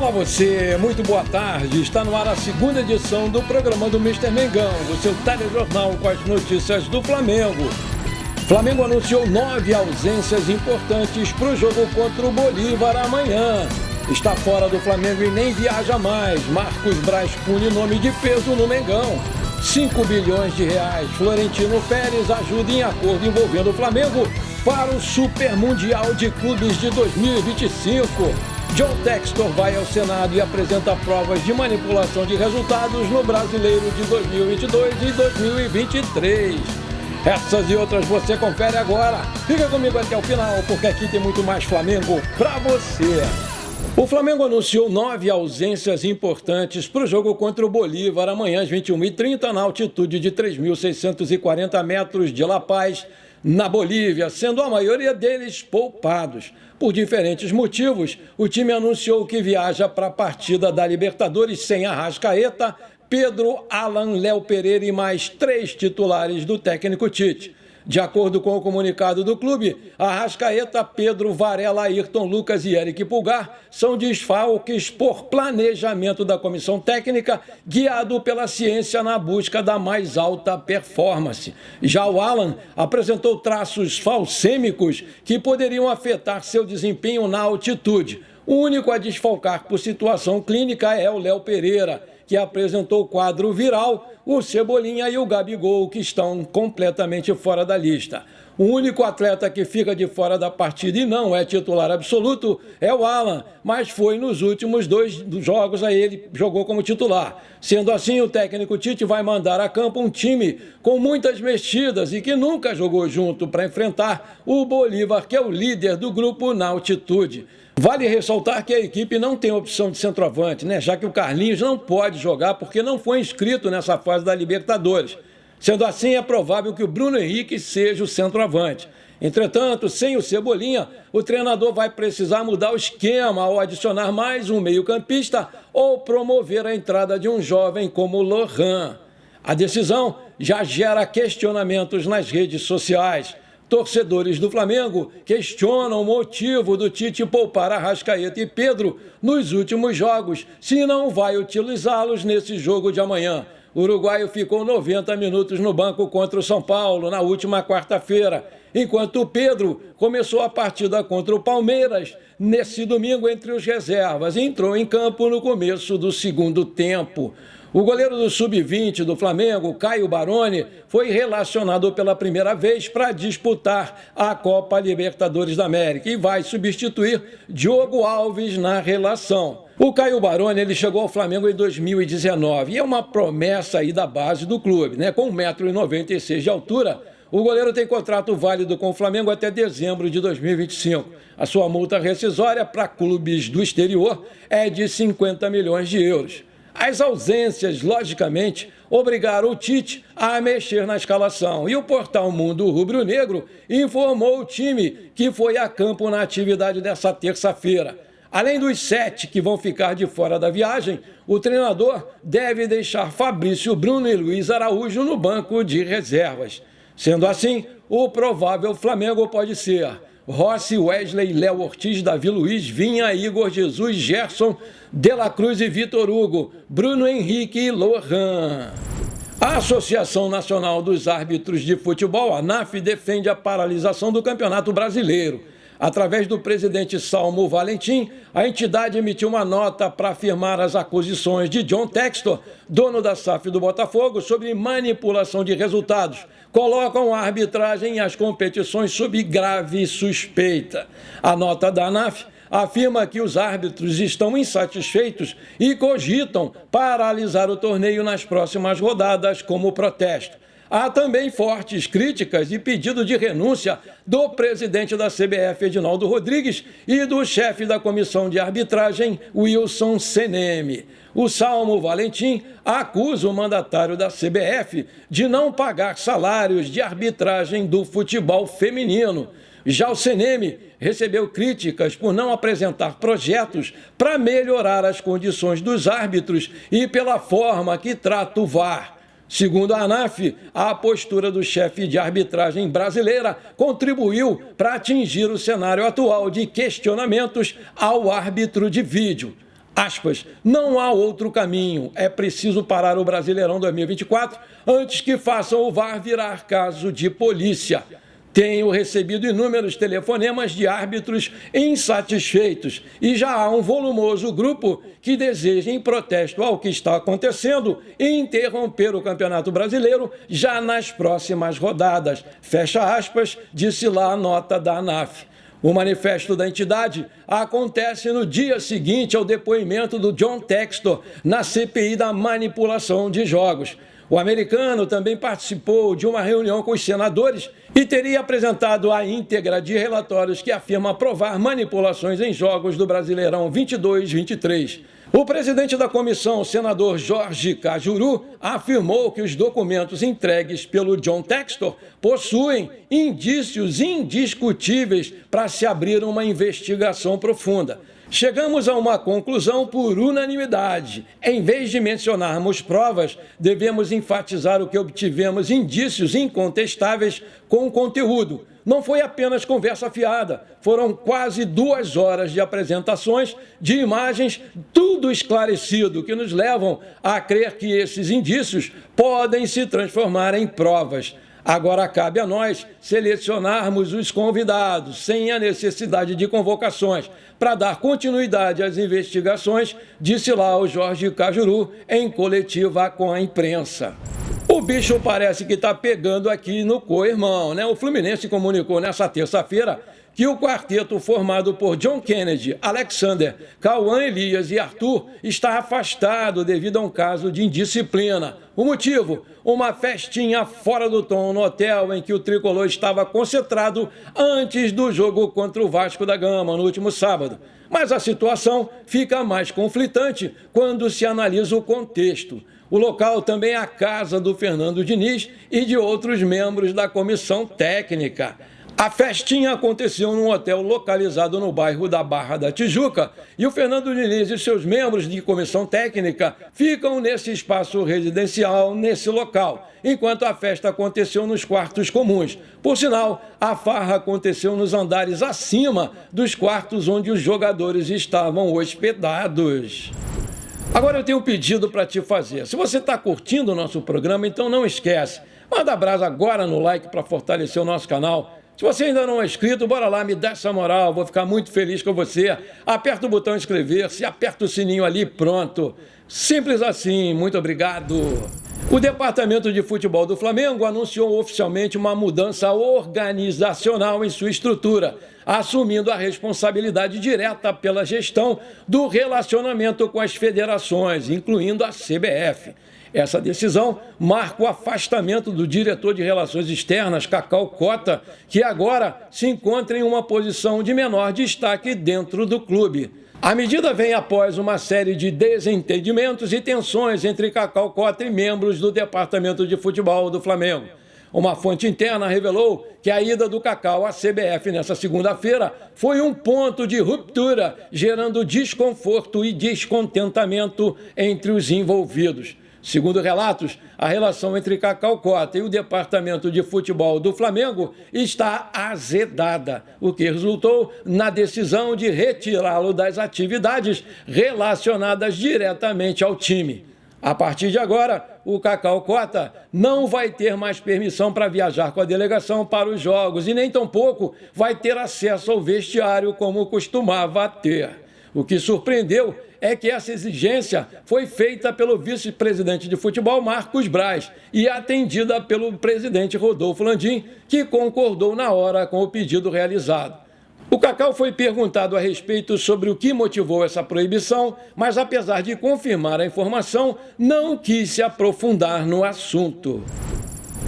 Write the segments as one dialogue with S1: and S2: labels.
S1: Olá você, muito boa tarde. Está no ar a segunda edição do programa do Mr. Mengão, do seu telejornal com as notícias do Flamengo. Flamengo anunciou 9 ausências importantes para o jogo contra o Bolívar amanhã. Está fora do Flamengo e nem viaja mais. Marcos Braz pune nome de peso no Mengão. 5 bilhões de reais. Florentino Pérez ajuda em acordo envolvendo o Flamengo para o Super Mundial de Clubes de 2025. John Textor vai ao Senado e apresenta provas de manipulação de resultados no Brasileiro de 2022 e 2023. Essas e outras você confere agora. Fica comigo até o final, porque aqui tem muito mais Flamengo pra você. O Flamengo anunciou 9 ausências importantes para o jogo contra o Bolívar amanhã às 21h30 na altitude de 3.640 metros de La Paz, na Bolívia, sendo a maioria deles poupados. Por diferentes motivos, o time anunciou que viaja para a partida da Libertadores sem Arrascaeta, Pedro, Alan, Léo Pereira e mais 3 titulares do técnico Tite. De acordo com o comunicado do clube, Arrascaeta, Pedro, Varela, Ayrton, Lucas e Eric Pulgar são desfalques por planejamento da comissão técnica, guiado pela ciência na busca da mais alta performance. Já o Alan apresentou traços falcêmicos que poderiam afetar seu desempenho na altitude. O único a desfalcar por situação clínica é o Léo Pereira, que apresentou o quadro viral, o Cebolinha e o Gabigol, que estão completamente fora da lista. O único atleta que fica de fora da partida e não é titular absoluto é o Alan, mas foi nos últimos 2 jogos aí ele jogou como titular. Sendo assim, o técnico Tite vai mandar a campo um time com muitas mexidas e que nunca jogou junto para enfrentar o Bolívar, que é o líder do grupo na altitude. Vale ressaltar que a equipe não tem opção de centroavante, já que o Carlinhos não pode jogar porque não foi inscrito nessa fase da Libertadores. Sendo assim, é provável que o Bruno Henrique seja o centroavante. Entretanto, sem o Cebolinha, o treinador vai precisar mudar o esquema ao adicionar mais um meio-campista ou promover a entrada de um jovem como o Lohan. A decisão já gera questionamentos nas redes sociais. Torcedores do Flamengo questionam o motivo do Tite poupar Arrascaeta e Pedro nos últimos jogos, se não vai utilizá-los nesse jogo de amanhã. O uruguaio ficou 90 minutos no banco contra o São Paulo na última quarta-feira, enquanto o Pedro começou a partida contra o Palmeiras nesse domingo entre os reservas e entrou em campo no começo do segundo tempo. O goleiro do Sub-20 do Flamengo, Caio Baroni, foi relacionado pela primeira vez para disputar a Copa Libertadores da América e vai substituir Diogo Alves na relação. O Caio Baroni ele chegou ao Flamengo em 2019 e é uma promessa aí da base do clube, Com 1,96 m de altura, o goleiro tem contrato válido com o Flamengo até dezembro de 2025. A sua multa rescisória para clubes do exterior é de 50 milhões de euros. As ausências, logicamente, obrigaram o Tite a mexer na escalação. E o portal Mundo Rubro-Negro informou o time que foi a campo na atividade dessa terça-feira. Além dos 7 que vão ficar de fora da viagem, o treinador deve deixar Fabrício Bruno e Luiz Araújo no banco de reservas. Sendo assim, o provável Flamengo pode ser Rossi, Wesley, Léo Ortiz, Davi Luiz, Vinha, Igor Jesus, Gerson, De La Cruz e Vitor Hugo, Bruno Henrique e Lohan. A Associação Nacional dos Árbitros de Futebol, ANAF, defende a paralisação do Campeonato Brasileiro. Através do presidente Salmo Valentim, a entidade emitiu uma nota para afirmar as acusações de John Textor, dono da SAF do Botafogo, sobre manipulação de resultados. Colocam a arbitragem e as competições sob grave suspeita. A nota da ANAF afirma que os árbitros estão insatisfeitos e cogitam paralisar o torneio nas próximas rodadas como protesto. Há também fortes críticas e pedido de renúncia do presidente da CBF, Edinaldo Rodrigues, e do chefe da comissão de arbitragem, Wilson Seneme. O Salmo Valentim acusa o mandatário da CBF de não pagar salários de arbitragem do futebol feminino. Já o Seneme recebeu críticas por não apresentar projetos para melhorar as condições dos árbitros e pela forma que trata o VAR. Segundo a ANAF, a postura do chefe de arbitragem brasileira contribuiu para atingir o cenário atual de questionamentos ao árbitro de vídeo. Aspas, não há outro caminho, é preciso parar o Brasileirão 2024 antes que façam o VAR virar caso de polícia. Tenho recebido inúmeros telefonemas de árbitros insatisfeitos e já há um volumoso grupo que deseja, em protesto ao que está acontecendo, interromper o Campeonato Brasileiro já nas próximas rodadas. Fecha aspas, disse lá a nota da ANAF. O manifesto da entidade acontece no dia seguinte ao depoimento do John Textor na CPI da manipulação de jogos. O americano também participou de uma reunião com os senadores e teria apresentado a íntegra de relatórios que afirmam aprovar manipulações em jogos do Brasileirão 22-23. O presidente da comissão, o senador Jorge Cajuru, afirmou que os documentos entregues pelo John Textor possuem indícios indiscutíveis para se abrir uma investigação profunda. Chegamos a uma conclusão por unanimidade. Em vez de mencionarmos provas, devemos enfatizar o que obtivemos indícios incontestáveis com conteúdo. Não foi apenas conversa fiada, foram quase 2 horas de apresentações, de imagens, tudo esclarecido, que nos levam a crer que esses indícios podem se transformar em provas. Agora cabe a nós selecionarmos os convidados, sem a necessidade de convocações, para dar continuidade às investigações, disse lá o Jorge Cajuru em coletiva com a imprensa. O bicho parece que está pegando aqui no co-irmão, né? O Fluminense comunicou nessa terça-feira que o quarteto formado por John Kennedy, Alexander, Cauã Elias e Arthur está afastado devido a um caso de indisciplina. O motivo? Uma festinha fora do tom no hotel em que o tricolor estava concentrado antes do jogo contra o Vasco da Gama no último sábado. Mas a situação fica mais conflitante quando se analisa o contexto. O local também é a casa do Fernando Diniz e de outros membros da comissão técnica. A festinha aconteceu num hotel localizado no bairro da Barra da Tijuca e o Fernando Diniz e seus membros de comissão técnica ficam nesse espaço residencial, nesse local, enquanto a festa aconteceu nos quartos comuns. Por sinal, a farra aconteceu nos andares acima dos quartos onde os jogadores estavam hospedados. Agora eu tenho um pedido para te fazer. Se você está curtindo o nosso programa, então não esquece. Manda brasa agora no like para fortalecer o nosso canal. Se você ainda não é inscrito, bora lá, me dá essa moral, vou ficar muito feliz com você. Aperta o botão inscrever-se, aperta o sininho ali, pronto. Simples assim, muito obrigado. O Departamento de Futebol do Flamengo anunciou oficialmente uma mudança organizacional em sua estrutura, assumindo a responsabilidade direta pela gestão do relacionamento com as federações, incluindo a CBF. Essa decisão marca o afastamento do diretor de Relações Externas, Cacau Cota, que agora se encontra em uma posição de menor destaque dentro do clube. A medida vem após uma série de desentendimentos e tensões entre Cacau Cota e membros do Departamento de Futebol do Flamengo. Uma fonte interna revelou que a ida do Cacau à CBF nesta segunda-feira foi um ponto de ruptura, gerando desconforto e descontentamento entre os envolvidos. Segundo relatos, a relação entre Cacau Cota e o Departamento de Futebol do Flamengo está azedada, o que resultou na decisão de retirá-lo das atividades relacionadas diretamente ao time. A partir de agora, o Cacau Cota não vai ter mais permissão para viajar com a delegação para os jogos e nem tampouco vai ter acesso ao vestiário como costumava ter. O que surpreendeu é que essa exigência foi feita pelo vice-presidente de futebol, Marcos Braz, e atendida pelo presidente Rodolfo Landim, que concordou na hora com o pedido realizado. O Cacau foi perguntado a respeito sobre o que motivou essa proibição, mas apesar de confirmar a informação, não quis se aprofundar no assunto.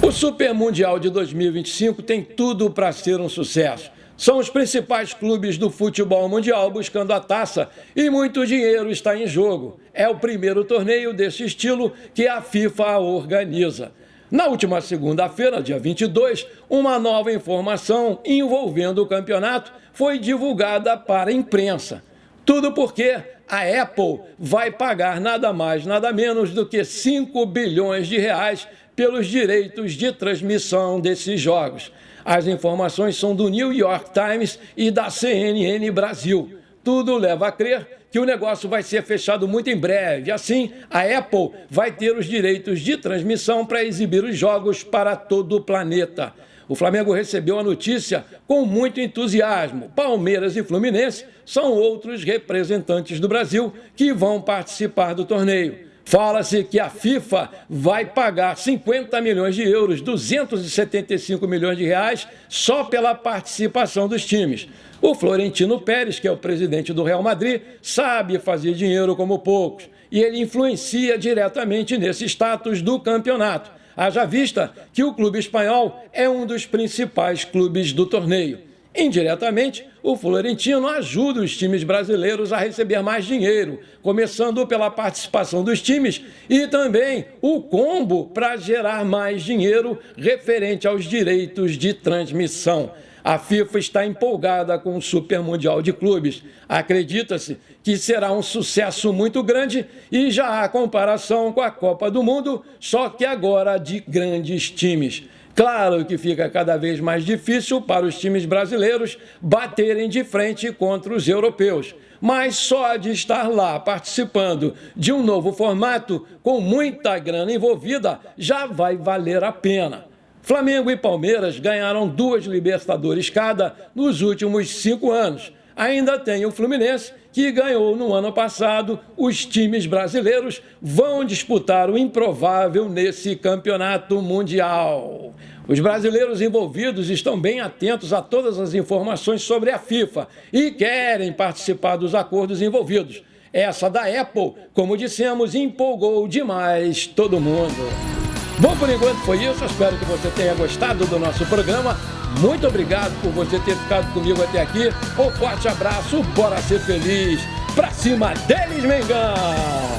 S1: O Super Mundial de 2025 tem tudo para ser um sucesso. São os principais clubes do futebol mundial buscando a taça e muito dinheiro está em jogo. É o primeiro torneio desse estilo que a FIFA organiza. Na última segunda-feira, dia 22, uma nova informação envolvendo o campeonato foi divulgada para a imprensa. Tudo porque a Apple vai pagar nada mais, nada menos do que 5 bilhões de reais pelos direitos de transmissão desses jogos. As informações são do New York Times e da CNN Brasil. Tudo leva a crer que o negócio vai ser fechado muito em breve. Assim, a Apple vai ter os direitos de transmissão para exibir os jogos para todo o planeta. O Flamengo recebeu a notícia com muito entusiasmo. Palmeiras e Fluminense são outros representantes do Brasil que vão participar do torneio. Fala-se que a FIFA vai pagar 50 milhões de euros, 275 milhões de reais, só pela participação dos times. O Florentino Pérez, que é o presidente do Real Madrid, sabe fazer dinheiro como poucos e ele influencia diretamente nesse status do campeonato. Haja vista que o clube espanhol é um dos principais clubes do torneio. Indiretamente, o Florentino ajuda os times brasileiros a receber mais dinheiro, começando pela participação dos times e também o combo para gerar mais dinheiro referente aos direitos de transmissão. A FIFA está empolgada com o Super Mundial de Clubes. Acredita-se que será um sucesso muito grande e já há comparação com a Copa do Mundo, só que agora de grandes times. Claro que fica cada vez mais difícil para os times brasileiros baterem de frente contra os europeus. Mas só de estar lá participando de um novo formato, com muita grana envolvida, já vai valer a pena. Flamengo e Palmeiras ganharam 2 Libertadores cada nos últimos 5 anos. Ainda tem o Fluminense, que ganhou no ano passado. Os times brasileiros vão disputar o improvável nesse campeonato mundial. Os brasileiros envolvidos estão bem atentos a todas as informações sobre a FIFA e querem participar dos acordos envolvidos. Essa da Apple, como dissemos, empolgou demais todo mundo. Bom, por enquanto foi isso. Espero que você tenha gostado do nosso programa. Muito obrigado por você ter ficado comigo até aqui. Um forte abraço, bora ser feliz. Pra cima deles, Mengão!